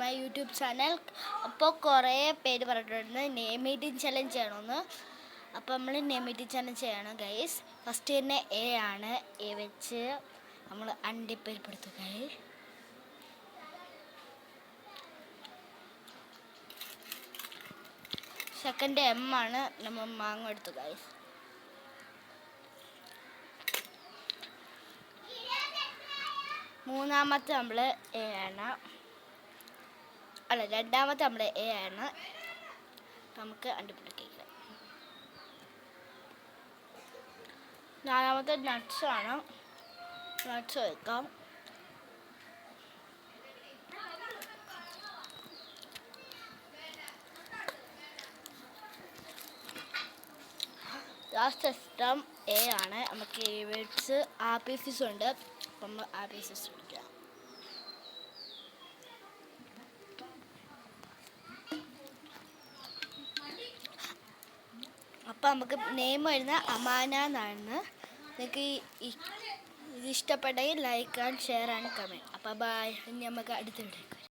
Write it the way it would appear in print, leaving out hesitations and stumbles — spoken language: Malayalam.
My YouTube channel. അപ്പോൾ കുറേ പേര് പറഞ്ഞിട്ടുണ്ട് നെയിം മീറ്റിംഗ് ചലഞ്ച് ചെയ്യണമെന്ന്. അപ്പോൾ നമ്മൾ നെയിം മീറ്റിംഗ് ചലഞ്ച് ചെയ്യണം ഗൈസ്. ഫസ്റ്റ് തന്നെ എ ആണ്. എ വെച്ച് നമ്മൾ അണ്ടിപ്പരിപ്പെടുത്തു ഗൈസ്. സെക്കൻഡ് എം ആണ്. നമ്മൾ മാങ്ങ എടുത്തു ഗൈസ്. മൂന്നാമത്തെ നമ്മൾ എ ആണ്. അല്ല, രണ്ടാമത്തെ നമ്മുടെ എ ആണ്. നമുക്ക് അണ്ടിപ്പരിക്കാം. നാലാമത്തെ നട്ട്സ് ആണ്. നട്ട്സ് വെക്കാം. ലാസ്റ്റ് ഇഷ്ടം എ ആണ്. നമുക്ക് വേഡ്സ് ആപ്പിൾ ഫിസ് ഉണ്ട്. അപ്പം നമ്മൾ ആപ്പിൾ ഫിസ് എടുക്കാം. അപ്പം നമുക്ക് നെയിം വരുന്ന അമാന എന്നാണ്. നിങ്ങൾക്ക് ഇത് ഇഷ്ടപ്പെട്ടെങ്കിൽ like and share and comment. അപ്പോൾ ബൈ. ഇനി നമുക്ക് അടുത്ത വീഡിയോ.